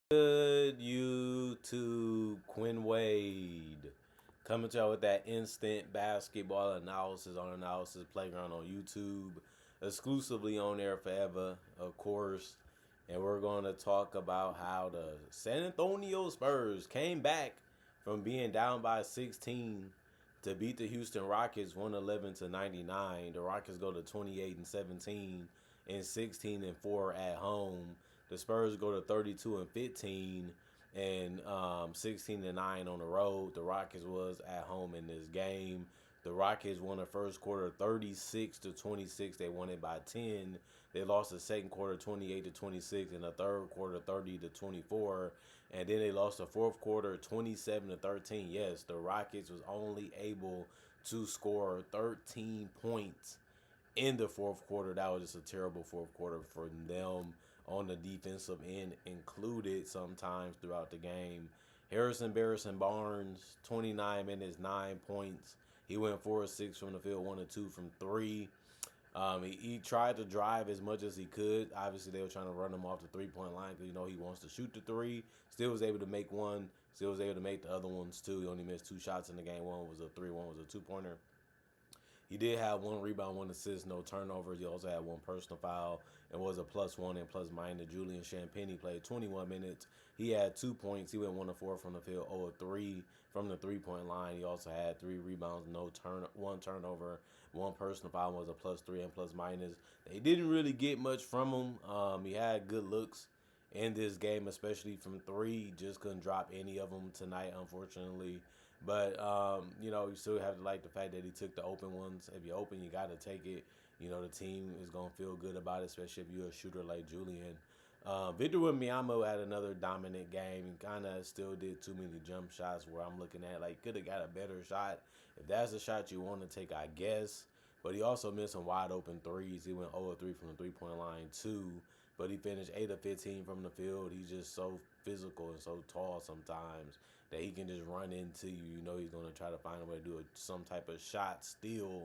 Good YouTube, Quinn Wade coming to y'all with that instant basketball analysis on Analysis Playground on YouTube, exclusively on there forever, of course. And we're going to talk about how the San Antonio Spurs came back from being down by 16 to beat the Houston Rockets 111 to 99. The Rockets go to 28 and 17 and 16 and 4 at home. The Spurs go to 32 and 15 and 16 and 9 on the road. The Rockets was at home in this game. The Rockets won the first quarter 36 to 26. They won it by 10. They lost the second quarter 28 to 26 and the third quarter 30 to 24. And then they lost the fourth quarter 27 to 13. Yes, the Rockets was only able to score 13 points in the fourth quarter. That was just a terrible fourth quarter for them on the defensive end included sometimes throughout the game. Harrison Barnes, 29 minutes, 9 points. He went 4 or 6 from the field, 1 or 2 from 3. He tried to drive as much as he could. Obviously, they were trying to run him off the three-point line because, he wants to shoot the three. Still was able to make one. Still was able to make the other ones, too. He only missed 2 shots in the game. One was a three, one was a two-pointer. He did have 1 rebound, 1 assist, no turnovers. He also had 1 personal foul and was a +1 and +. Julian Champagnie played 21 minutes. He had 2 points. He went 1 of 4 from the field, 0 of 3 from the three-point line. He also had 3 rebounds, 1 turnover, 1 personal foul, was a +3 and +. They didn't really get much from him. He had good looks in this game, especially from 3. Just couldn't drop any of them tonight, unfortunately. But, you still have to like the fact that he took the open ones. If you're open, you got to take it. The team is going to feel good about it, especially if you're a shooter like Julian. Victor Wembanyama had another dominant game. He kind of still did too many jump shots where I'm looking at, could have got a better shot. If that's the shot you want to take, I guess. But he also missed some wide open threes. He went 0 of 3 from the three-point line, too. But he finished 8 of 15 from the field. He's just so physical and so tall sometimes that he can just run into you. He's going to try to find a way to do some type of shot steal.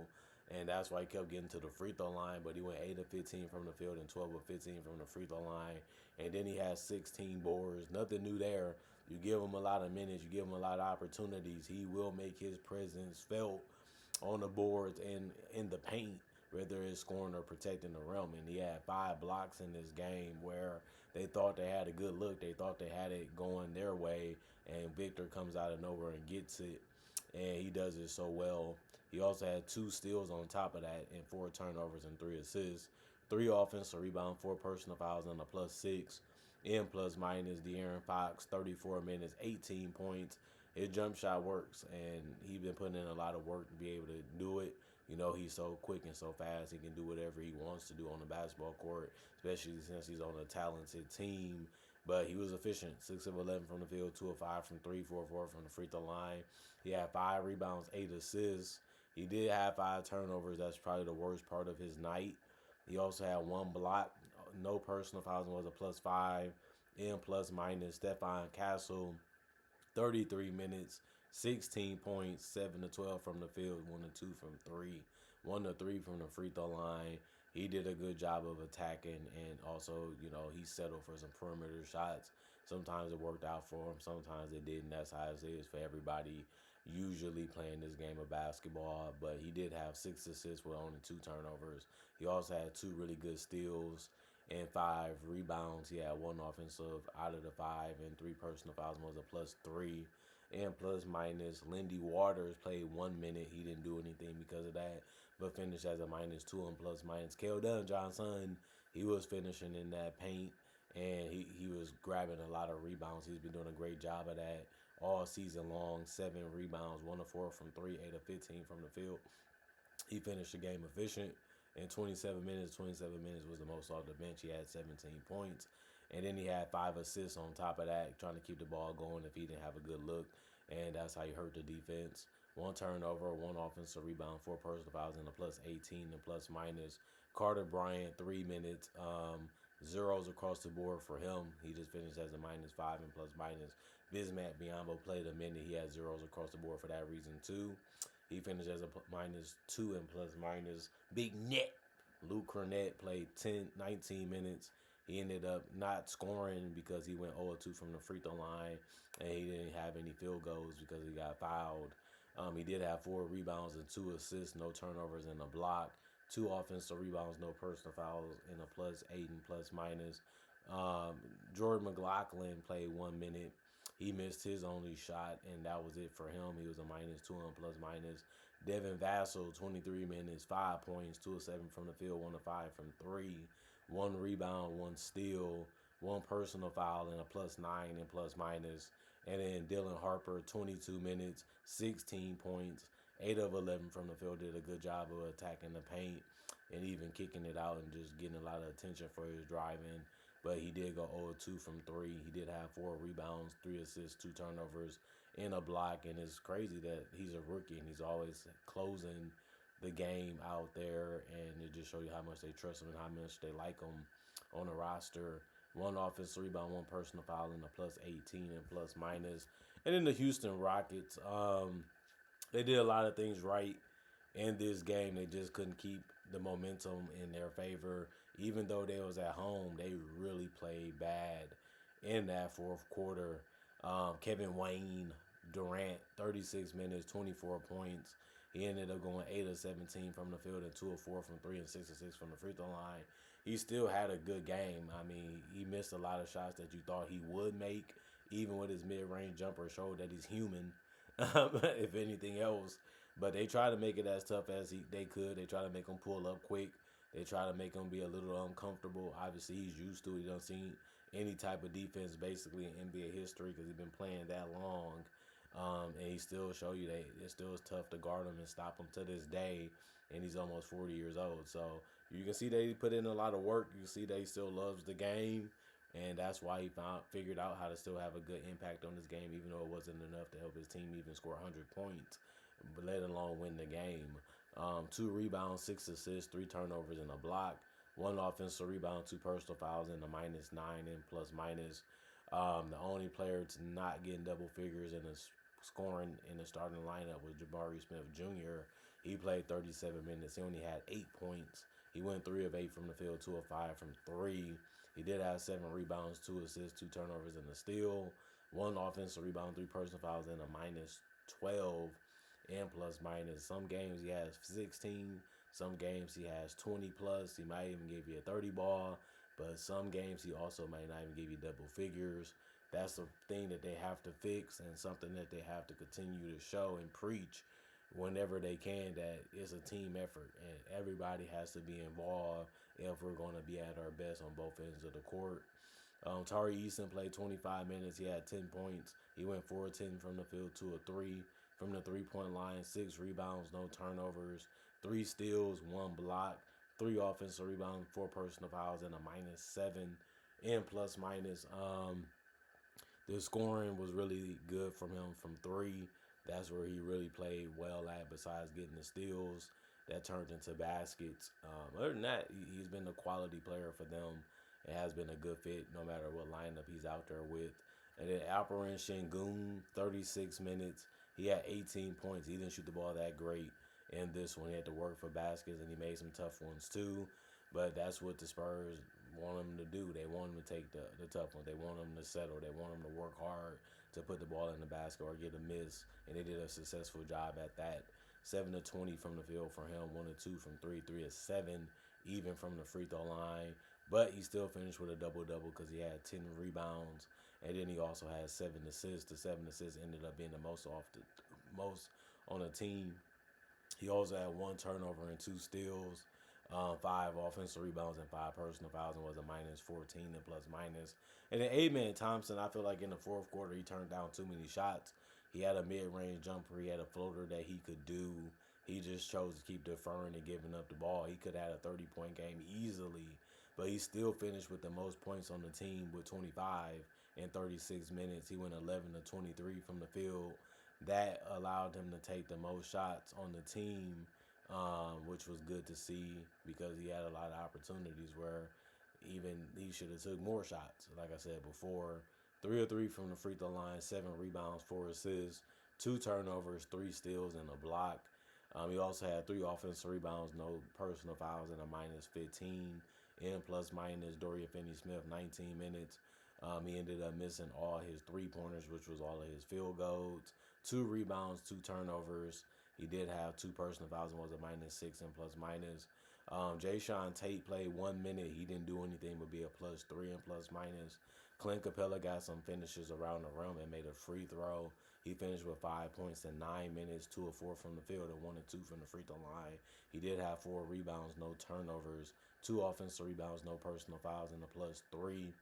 And that's why he kept getting to the free throw line. But he went 8 of 15 from the field and 12 of 15 from the free throw line. And then he had 16 boards. Nothing new there. You give him a lot of minutes. You give him a lot of opportunities. He will make his presence felt on the boards and in the paint, whether it's scoring or protecting the rim. And he had 5 blocks in this game where they thought they had a good look. They thought they had it going their way. And Victor comes out of nowhere and gets it. And he does it so well. He also had 2 steals on top of that and 4 turnovers and 3 assists. 3 offensive rebounds, 4 personal fouls, and a +6. In +. De'Aaron Fox, 34 minutes, 18 points. His jump shot works, and he's been putting in a lot of work to be able to do it. He's so quick and so fast. He can do whatever he wants to do on the basketball court, especially since he's on a talented team. But he was efficient, 6 of 11 from the field, 2 of 5 from 3, 4 of 4 from the free throw line. He had 5 rebounds, 8 assists. He did have 5 turnovers. That's probably the worst part of his night. He also had 1 block, no personal fouls, and was a +5. In +. Stephon Castle, 33 minutes, 16 points, 7 to 12 from the field, 1 to 2 from 3, 1 to 3 from the free throw line. He did a good job of attacking, and also, he settled for some perimeter shots. Sometimes it worked out for him, sometimes it didn't. That's how it is for everybody usually playing this game of basketball. But he did have 6 assists with only 2 turnovers. He also had 2 really good steals and 5 rebounds. He had 1 offensive out of the 5 and 3 personal fouls, was a +3 and +. Lindy Waters played 1 minute. He didn't do anything because of that, but finished as a -2 and +. Keldon Johnson, he was finishing in that paint, and he was grabbing a lot of rebounds. He's been doing a great job of that all season long. 7 rebounds, 1 of 4 from 3, 8 of 15 from the field. He finished the game efficient in 27 minutes. 27 minutes was the most off the bench. He had 17 points. And then he had 5 assists on top of that, trying to keep the ball going if he didn't have a good look. And that's how he hurt the defense. 1 turnover, 1 offensive rebound, 4 personal fouls, and a +18 and +. Carter Bryant, 3 minutes. Zeros across the board for him. He just finished as a -5 and +. Bismack Biyombo played a minute. He had zeros across the board for that reason, too. He finished as a -2 and +. Big Net. Luke Cornett played 19 minutes. He ended up not scoring because he went 0-2 from the free throw line, and he didn't have any field goals because he got fouled. He did have 4 rebounds and 2 assists, no turnovers, and a block. 2 offensive rebounds, no personal fouls, and a +8 and plus minus. Um, Jordan McLaughlin played 1 minute. He missed his only shot, and that was it for him. He was a -2 on plus minus. Devin Vassell, 23 minutes, 5 points, 2 of 7 from the field, 1 of 5 from three, 1 rebound, 1 steal, 1 personal foul, and a +9 and plus minus. And then Dylan Harper, 22 minutes, 16 points, 8 of 11 from the field. Did a good job of attacking the paint and even kicking it out and just getting a lot of attention for his driving. But he did go 0-2 from three. He did have 4 rebounds, 3 assists, 2 turnovers, and a block. And it's crazy that he's a rookie and he's always closing the game out there. And it just shows you how much they trust him and how much they like him on the roster. 1 offensive rebound, 1 personal foul, and a +18 and plus minus. And then the Houston Rockets, they did a lot of things right in this game. They just couldn't keep the momentum in their favor. Even though they was at home, they really played bad in that fourth quarter. Kevin Wayne Durant, 36 minutes, 24 points. He ended up going 8 of 17 from the field and 2 of 4 from three and 6 of 6 from the free throw line. He still had a good game. I mean, he missed a lot of shots that you thought he would make. Even with his mid-range jumper, showed that he's human, if anything else. But they try to make it as tough as they could. They try to make him pull up quick. They try to make him be a little uncomfortable. Obviously, he's used to it. He don't see any type of defense basically in NBA history because he's been playing that long. And he still show you that it still is tough to guard him and stop him to this day. And he's almost 40 years old. So you can see that he put in a lot of work. You can see that he still loves the game. And that's why he figured out how to still have a good impact on this game, even though it wasn't enough to help his team even score 100 points, but let alone win the game. 2 rebounds, 6 assists, 3 turnovers, and a block. 1 offensive rebound, 2 personal fouls, and a -9 and plus minus. The only player to not get in double figures in the scoring in the starting lineup was Jabari Smith Jr. He played 37 minutes. He only had 8 points. He went 3 of 8 from the field, 2 of 5 from three. He did have 7 rebounds, 2 assists, 2 turnovers, and a steal. 1 offensive rebound, 3 personal fouls, and a -12 and plus minus. Some games he has 16. Some games he has 20 plus. He might even give you a 30 ball. But some games he also might not even give you double figures. That's the thing that they have to fix and something that they have to continue to show and preach whenever they can, that it's a team effort and everybody has to be involved if we're going to be at our best on both ends of the court. Tari Eason played 25 minutes. He had 10 points. He went 4 of 10 from the field, 2 of 3 from the three-point line, 6 rebounds, no turnovers, 3 steals, 1 block, 3 offensive rebounds, 4 personal fouls, and a -7 and plus minus. The scoring was really good from him from three. That's where he really played well at, besides getting the steals that turned into baskets. Other than that, he's been a quality player for them. It has been a good fit no matter what lineup he's out there with. And then Alperen Sengun, 36 minutes. He had 18 points. He didn't shoot the ball that great in this one. He had to work for baskets, and he made some tough ones too. But that's what the Spurs want him to do. They want him to take the tough ones. They want him to settle. They want him to work hard to put the ball in the basket or get a miss. And they did a successful job at that. 7 of 20 from the field for him. 1 of 2 from three. 3 of 7 even from the free throw line. But he still finished with a double-double because he had 10 rebounds. And then he also had 7 assists. The 7 assists ended up being the most on the team. He also had 1 turnover and 2 steals, 5 offensive rebounds and 5 personal fouls, and was a -14 and plus minus. And then Amen Thompson, I feel like in the fourth quarter he turned down too many shots. He had a mid-range jumper. He had a floater that he could do. He just chose to keep deferring and giving up the ball. He could have had a 30-point game easily, but he still finished with the most points on the team with 25 in 36 minutes. He went 11 of 23 from the field. That allowed him to take the most shots on the team, which was good to see because he had a lot of opportunities where even he should have took more shots. Like I said before, 3 of 3 from the free throw line, 7 rebounds, 4 assists, 2 turnovers, 3 steals, and a block. He also had 3 offensive rebounds, no personal fouls, and a -15 And plus minus Dorian Finney-Smith, 19 minutes. He ended up missing all his three-pointers, which was all of his field goals, 2 rebounds, 2 turnovers. He did have 2 personal fouls and was a -6 and plus minus. Jay Sean Tate played 1 minute. He didn't do anything but be a +3 and plus minus. Clint Capella got some finishes around the rim and made a free throw. He finished with 5 points in 9 minutes, 2 of 4 from the field, and 1 of 2 from the free throw line. He did have 4 rebounds, no turnovers, 2 offensive rebounds, no personal fouls, and a +3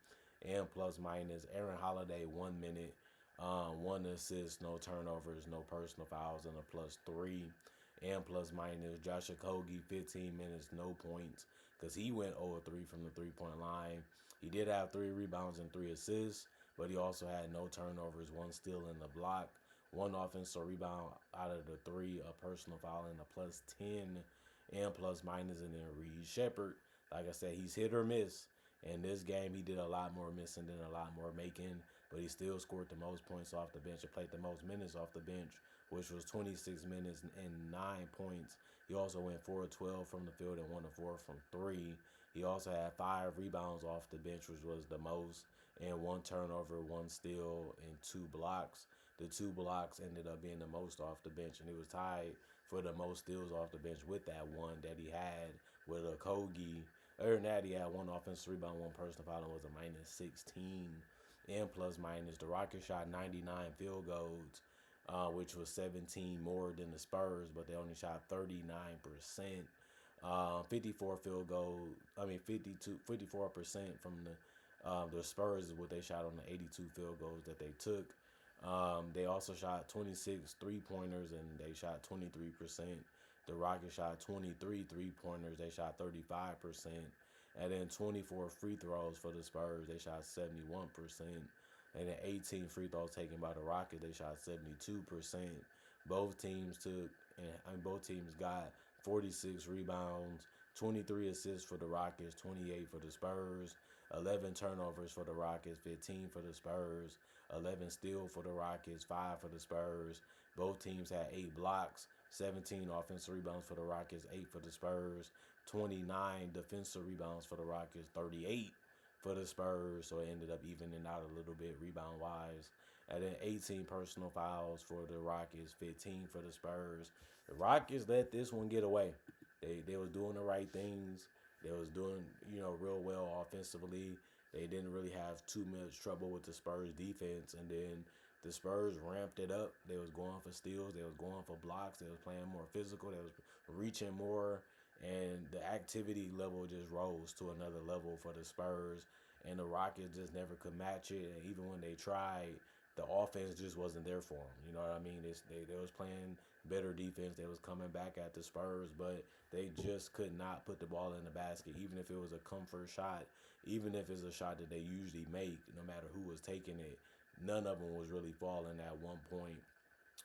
and plus minus. Aaron Holiday 1 minute, 1 assist, no turnovers, no personal fouls, and a +3 and plus minus. Josh Okogie 15 minutes, no points, because he went 0 of 3 from the 3-point line. He did have 3 rebounds and 3 assists, but he also had no turnovers, 1 steal in the block, 1 offensive rebound out of the 3, a personal foul, and a +10 and plus minus. And then Reed Shepard, like I said, he's hit or miss. In this game, he did a lot more missing than a lot more making, but he still scored the most points off the bench and played the most minutes off the bench, which was 26 minutes and 9 points. He also went 4 of 12 from the field and 1 of 4 from 3. He also had 5 rebounds off the bench, which was the most, and 1 turnover, 1 steal, and 2 blocks. The 2 blocks ended up being the most off the bench, and he was tied for the most steals off the bench with that one that he had with a Kogi. Other than that, he had 1 offensive rebound, 1 personal foul, and was a -16 and plus minus. The Rockets shot 99 field goals, which was 17 more than the Spurs, but they only shot 39%. 54 field goal. 54% from the Spurs is what they shot on the 82 field goals that they took. They also shot 26 3-pointers and they shot 23%. The Rockets shot 23 3-pointers. They shot 35%. And then 24 free throws for the Spurs. They shot 71%. And then 18 free throws taken by the Rockets. They shot 72%. Both teams both teams got 46 rebounds, 23 assists for the Rockets, 28 for the Spurs, 11 turnovers for the Rockets, 15 for the Spurs, 11 steals for the Rockets, 5 for the Spurs. Both teams had 8 blocks, 17 offensive rebounds for the Rockets, 8 for the Spurs, 29 defensive rebounds for the Rockets, 38 for the Spurs. So it ended up evening out a little bit rebound-wise. And then 18 personal fouls for the Rockets, 15 for the Spurs. The Rockets let this one get away. They was doing the right things. They was doing, real well offensively. They didn't really have too much trouble with the Spurs defense. And then the Spurs ramped it up. They was going for steals. They was going for blocks. They was playing more physical. They was reaching more. And the activity level just rose to another level for the Spurs. And the Rockets just never could match it. And even when they tried, the offense just wasn't there for them. You know what I mean? They was playing better defense. They was coming back at the Spurs, but they just could not put the ball in the basket, even if it was a comfort shot, even if it's a shot that they usually make, no matter who was taking it. None of them was really falling at one point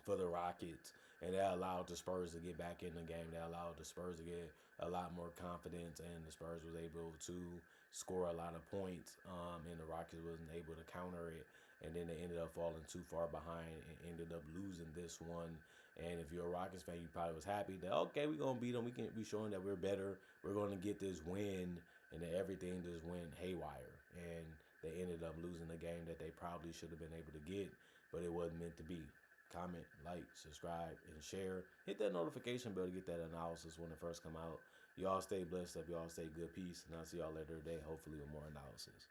for the Rockets, and that allowed the Spurs to get back in the game. That allowed the Spurs to get a lot more confidence, and the Spurs was able to score a lot of points, and the Rockets wasn't able to counter it, and then they ended up falling too far behind and ended up losing this one. And if you're a Rockets fan, you probably was happy that, okay, we're going to beat them. We can be showing that we're better. We're going to get this win, and then everything just went haywire, and they ended up losing the game that they probably should have been able to get, but it wasn't meant to be. Comment, like, subscribe, and share. Hit that notification bell to get that analysis when it first come out. Y'all stay blessed up. Y'all stay good. Peace. And I'll see y'all later today, hopefully with more analysis.